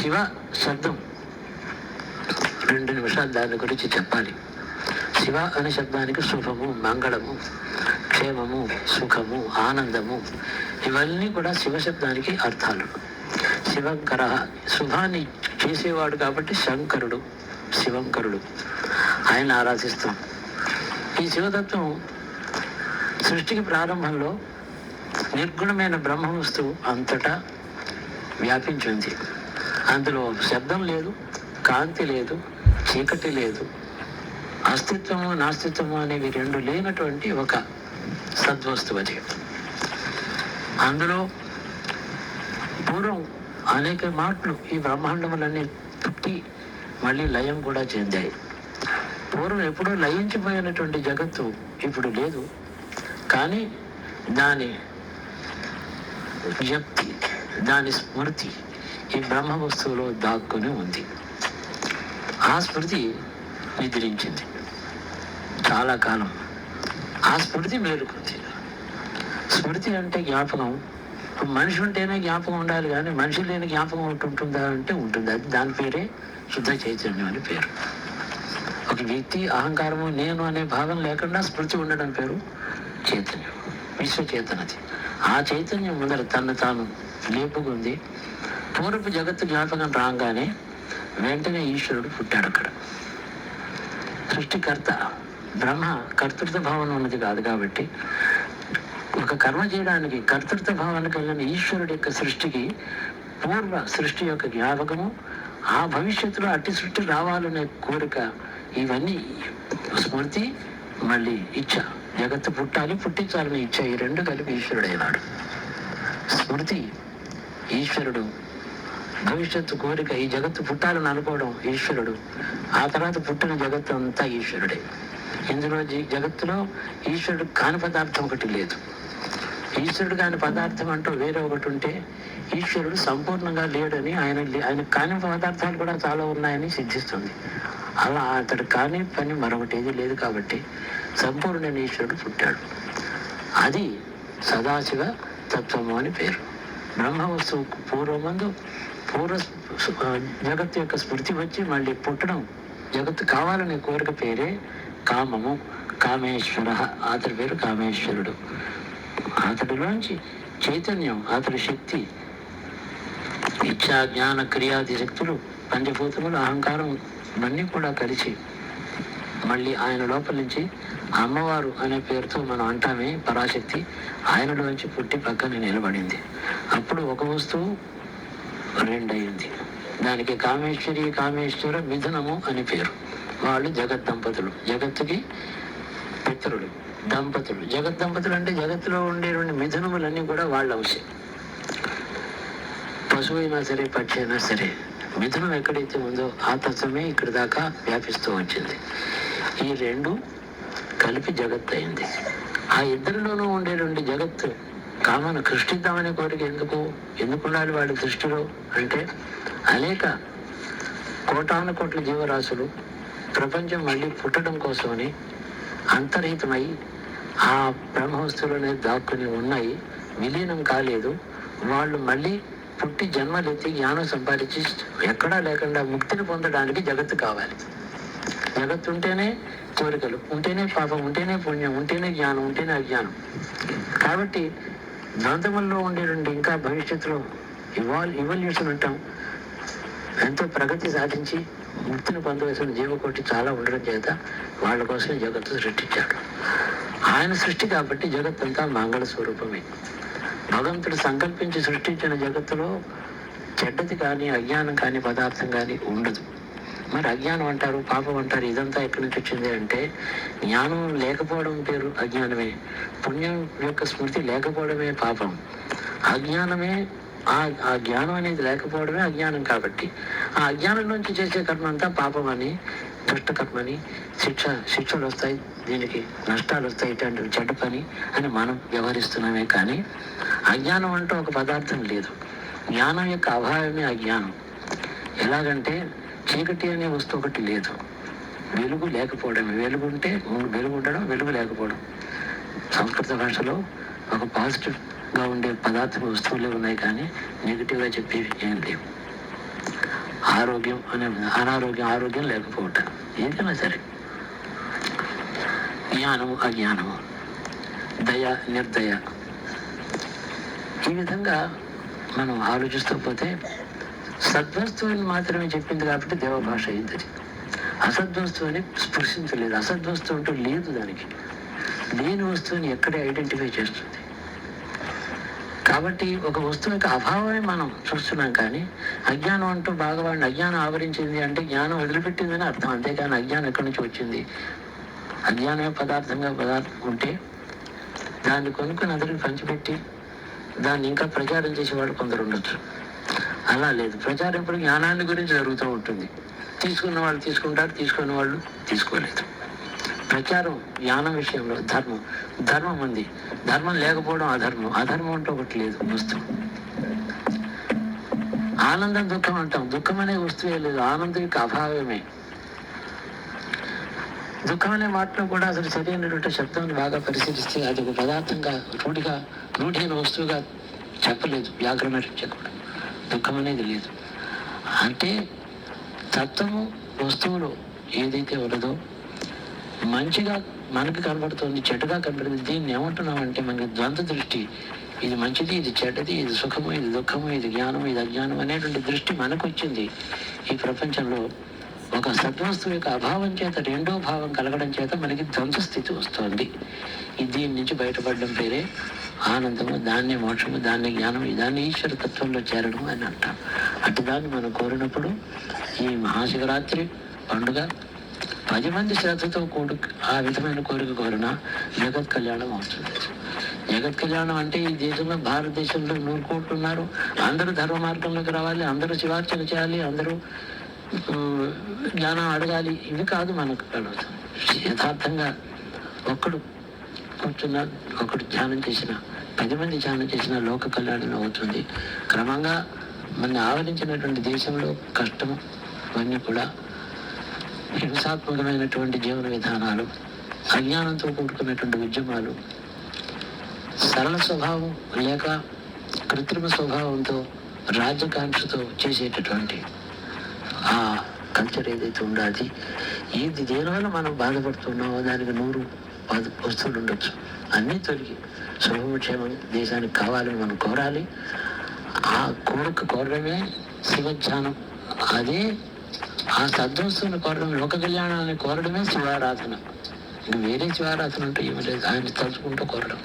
శివ శబ్దం 2 నిమిషాలు దాని గురించి చెప్పాలి. శివ అనే శబ్దానికి శుభము, మంగళము, క్షేమము, సుఖము, ఆనందము ఇవన్నీ కూడా శివ శబ్దానికి అర్థాలు. శివంకర శుభాన్ని చేసేవాడు కాబట్టి శంకరుడు, శివంకరుడు, ఆయన ఆరాధిస్తాం. ఈ శివతత్వం సృష్టికి ప్రారంభంలో నిర్గుణమైన బ్రహ్మ వస్తువు అంతటా వ్యాపించింది. అందులో శబ్దం లేదు, కాంతి లేదు, చీకటి లేదు, అస్తిత్వము నాస్తిత్వము అనేవి 2 లేనటువంటి ఒక సద్వస్తువు అది. అందులో పూర్వం అనేక మాటలు ఈ బ్రహ్మాండములన్నీ పుట్టి మళ్ళీ లయం కూడా చెందాయి. పూర్వం ఎప్పుడో లయించిపోయినటువంటి జగత్తు ఇప్పుడు లేదు, కానీ దాని జ్ఞప్తి, దాని స్మృతి ఈ బ్రహ్మ వస్తువులో దాక్కుని ఉంది. ఆ స్మృతి నిద్రించింది చాలా కాలం. ఆ స్మృతి మేలుకుంది. స్మృతి అంటే జ్ఞాపకం. మనిషి ఉంటేనే జ్ఞాపకం ఉండాలి, కానీ మనిషి లేని జ్ఞాపకం ఉంటుందా అంటే ఉంటుంది. అది దాని పేరే శుద్ధ చైతన్యం అని పేరు. ఒక వ్యక్తి అహంకారము నేను అనే భావం లేకుండా స్మృతి ఉండడం పేరు చైతన్యం, విశ్వచేతనది. ఆ చైతన్యం ముందర తను తాను లేపుకుంది. పూర్వపు జగత్తు జ్ఞాపకం రాగానే వెంటనే ఈశ్వరుడు పుట్టాడు అక్కడ. సృష్టికర్త బ్రహ్మ కర్తృత్వ భావన ఉన్నది కాదు కాబట్టి ఒక కర్మ చేయడానికి కర్తృత్వ భావన కలిగిన ఈశ్వరుడి యొక్క సృష్టికి పూర్వ సృష్టి యొక్క జ్ఞాపకము, ఆ భవిష్యత్తులో అట్టి సృష్టి రావాలనే కోరిక, ఇవన్నీ స్మృతి, మళ్ళీ ఇచ్చ, జగత్తు పుట్టాలి పుట్టించాలని ఇచ్చ, ఈ 2 కలిపి ఈశ్వరుడైనాడు. స్మృతి ఈశ్వరుడు, భవిష్యత్తు కోరిక, ఈ జగత్తు పుట్టాలని అనుకోవడం ఈశ్వరుడు, ఆ తర్వాత పుట్టిన జగత్తు అంతా ఈశ్వరుడే. ఇందులో జగత్తులో ఈశ్వరుడు కాని పదార్థం ఒకటి లేదు. ఈశ్వరుడు కాని పదార్థం అంటూ వేరే ఒకటి ఉంటే ఈశ్వరుడు సంపూర్ణంగా లేడని, ఆయన కాని పదార్థాలు కూడా చాలా ఉన్నాయని సిద్ధిస్తుంది. అలా అతడు కాని పని మరొకటి ఏది లేదు కాబట్టి సంపూర్ణమైన ఈశ్వరుడు పుట్టాడు. అది సదాశివ తత్వము అని పేరు. బ్రహ్మ వస్తువు పూర్వ జగత్తు యొక్క స్మృతి వచ్చి మళ్ళీ పుట్టడం, జగత్తు కావాలనే కోరిక పేరే కామము, కామేశ్వర. అతడి పేరు కామేశ్వరుడు. అతడిలోంచి చైతన్యం, అతడి శక్తి, ఇచ్చా జ్ఞాన క్రియాది శక్తులు, పంచభూతములు, అహంకారం ఇవన్నీ కూడా కలిసి మళ్ళీ ఆయన లోపల నుంచి అమ్మవారు అనే పేరుతో మనం అంటామే పరాశక్తి, ఆయనలోంచి పుట్టి పక్కన నిలబడింది. అప్పుడు ఒక వస్తువు 2 అయింది. దానికి కామేశ్వరి, కామేశ్వర, మిథునము అని పేరు. వాళ్ళు జగద్దంపతులు, జగత్తుకి పితరులు, దంపతులు. జగద్దంపతులు అంటే జగత్తులో ఉండేటువంటి మిథునములన్నీ కూడా వాళ్ళ అంశం. పశువు అయినా సరే, పక్షి అయినా సరే, మిథునం ఎక్కడైతే ఉందో ఆ తత్వమే ఇక్కడి దాకా వ్యాపిస్తూ వచ్చింది. ఈ 2 కలిపి జగత్తు అయింది. ఆ ఇద్దరిలోనూ ఉండేటువంటి జగత్తు కామను సృష్టిద్దామనే కోరిక ఎందుకు ఉండాలి వాళ్ళ దృష్టిలో అంటే, అనేక కోటాను కోట్ల జీవరాశులు ప్రపంచం మళ్ళీ పుట్టడం కోసమని అంతర్హితమై ఆ బ్రహ్మవస్తువులనే దాక్కుని ఉన్నాయి, విలీనం కాలేదు. వాళ్ళు మళ్ళీ పుట్టి జన్మలెత్తి జ్ఞానం సంపాదించి ఎక్కడా లేకుండా ముక్తిని పొందడానికి జగత్తు కావాలి. జగత్తు ఉంటేనే కోరికలు, ఉంటేనే పాపం, ఉంటేనే పుణ్యం, ఉంటేనే జ్ఞానం, ఉంటేనే అజ్ఞానం. కాబట్టి ద్వంద్వముల్లో ఉండేటువంటి ఇంకా భవిష్యత్తులో ఇవల్యూషన్ అంటాం, ఎంతో ప్రగతి సాధించి ముక్తిని పొందవలసిన జీవకోటి చాలా ఉండడం చేత వాళ్ళ కోసం జగత్తు సృష్టించాడు. ఆయన సృష్టి కాబట్టి జగత్తంతా మంగళ స్వరూపమే. భగవంతుడు సంకల్పించి సృష్టించిన జగత్తులో చెడ్డది కానీ అజ్ఞానం కానీ పదార్థం కానీ ఉండదు. మరి అజ్ఞానం అంటారు, పాపం అంటారు, ఇదంతా ఎక్కడి నుంచి వచ్చింది అంటే, జ్ఞానం లేకపోవడం పేరు అజ్ఞానమే, పుణ్యం యొక్క స్మృతి లేకపోవడమే పాపం, అజ్ఞానమే ఆ జ్ఞానం అనేది లేకపోవడమే అజ్ఞానం. కాబట్టి ఆ అజ్ఞానం నుంచి చేసే కర్మ అంతా పాపం అని, దుష్టకర్మని, శిక్షలు వస్తాయి, దీనికి నష్టాలు వస్తాయి, ఇటువంటి చెడ్డ పని అని మనం వ్యవహరిస్తున్నామే. కానీ అజ్ఞానం అంటూ ఒక పదార్థం లేదు. జ్ఞానం యొక్క అభావమే అజ్ఞానం. ఎలాగంటే చీకటి అనే వస్తువు ఒకటి లేదు, వెలుగు లేకపోవడం. వెలుగు ఉంటే వెలుగు ఉండడం, వెలుగు లేకపోవడం. సంస్కృత భాషలో ఒక పాజిటివ్గా ఉండే పదార్థ వస్తువులే ఉన్నాయి, కానీ నెగిటివ్గా చెప్పేవి ఏం లేవు. ఆరోగ్యం అనే ఆరోగ్యం లేకపోవట, ఏదైనా సరే, జ్ఞానము అజ్ఞానము, దయ నిర్దయ, ఈ విధంగా మనం ఆలోచిస్తూ పోతే సద్వస్తువుని మాత్రమే చెప్పింది కాబట్టి దేవభాష అయింది. అసద్వస్తువుని స్పృశించలేదు. అసద్వస్తువు అంటూ లేదు, దానికి లేని వస్తువుని ఎక్కడే ఐడెంటిఫై చేస్తుంది. కాబట్టి ఒక వస్తువు యొక్క అభావమే మనం చూస్తున్నాం. కానీ అజ్ఞానం అంటూ భాగవాడిని అజ్ఞానం ఆవరించింది అంటే జ్ఞానం వదిలిపెట్టిందని అర్థం. అంతేకాని అజ్ఞానం ఎక్కడి నుంచి వచ్చింది? అజ్ఞానమే పదార్థం ఉంటే దాన్ని కొనుక్కొని అందరికి పంచిపెట్టి దాన్ని ఇంకా ప్రచారం చేసేవాళ్ళు కొందరు ఉండొచ్చు. అలా లేదు. ప్రచారం ఇప్పుడు జ్ఞానాన్ని గురించి జరుగుతూ ఉంటుంది. తీసుకున్న వాళ్ళు తీసుకుంటారు, తీసుకున్న వాళ్ళు తీసుకోలేదు. ప్రచారం జ్ఞానం విషయంలో ధర్మం ఉంది. ధర్మం లేకపోవడం అధర్మం. అధర్మం అంటూ ఒకటి లేదు వస్తువు. ఆనందం దుఃఖం అంటాం. దుఃఖం అనే వస్తువే లేదు, ఆనందం యొక్క అభావమే. దుఃఖం అనే మాటలో కూడా అసలు సరైనటువంటి శబ్దాన్ని బాగా పరిశీలిస్తే అది ఒక పదార్థంగా రూఢైన వస్తువుగా చెప్పలేదు వ్యాకరణ రీత్యా కూడా. దుఃఖం అనేది లేదు. అంటే తత్వము వస్తువులు ఏదైతే ఉన్నదో మంచిగా మనకు కనబడుతుంది, చెడుగా కనబడుతుంది. దీన్ని ఏమంటున్నామంటే మనకి ద్వంద్వ దృష్టి. ఇది మంచిది, ఇది చెడ్డది, ఇది సుఖము, ఇది దుఃఖము, ఇది జ్ఞానము, ఇది అజ్ఞానం అనేటువంటి దృష్టి మనకు వచ్చింది. ఈ ప్రపంచంలో ఒక సద్వస్తువు యొక్క అభావం చేత రెండో భావం కలగడం చేత మనకి ద్వంద్వ స్థితి వస్తుంది. దీని నుంచి బయటపడడం పేరే ఆనందము, దాన్నే మోక్షము, దాన్నే జ్ఞానము, దాన్ని ఈశ్వర తత్వంలో చేరడం అని అంటాం. అటు దాన్ని మనం కోరినప్పుడు ఈ మహాశివరాత్రి పండుగ 10 మంది శ్రద్ధతో ఆ విధమైన కోరిక కోరిన జగత్ కళ్యాణం అవుతుంది. జగత్ కళ్యాణం అంటే ఈ దేశంలో, భారతదేశంలో 100 కోట్లు ఉన్నారు. అందరూ ధర్మ మార్గంలోకి రావాలి, అందరూ శివార్చన చేయాలి, అందరూ జ్ఞానం అడగాలి. ఇవి కాదు మనకు కలుగుతుంది. యథార్థంగా ఒక్కడు కూర్చున్న, ఒకడు ధ్యానం చేసిన, 10 మంది ధ్యానం చేసిన లోక కళ్యాణం అవుతుంది. క్రమంగా మన ఆవరించినటువంటి దేశంలో కష్టము ఇవన్నీ కూడా హింసాత్మకమైనటువంటి జీవన విధానాలు, అజ్ఞానంతో కూడుకున్నటువంటి ఉద్యమాలు, సరళ స్వభావం లేక కృత్రిమ స్వభావంతో రాజ్యకాంక్షతో చేసేటటువంటి ఆ కల్చర్ ఏదైతే ఉండాలి, ఇది దేనివల్ల మనం బాధపడుతున్నామో దానికి 100 వస్తువులు ఉండొచ్చు. అన్నీ తొలగి శుభక్షేమం దేశానికి కావాలని మనం కోరాలి. ఆ కోరడమే శివధ్యానం. అదే ఆ సద్వస్తువుని కోరడం, లోక కళ్యాణాన్ని కోరడమే శివారాధన. ఇంక వేరే శివారాధన అంటే ఏమి లేదు. ఆయన తలుచుకుంటూ కోరడం.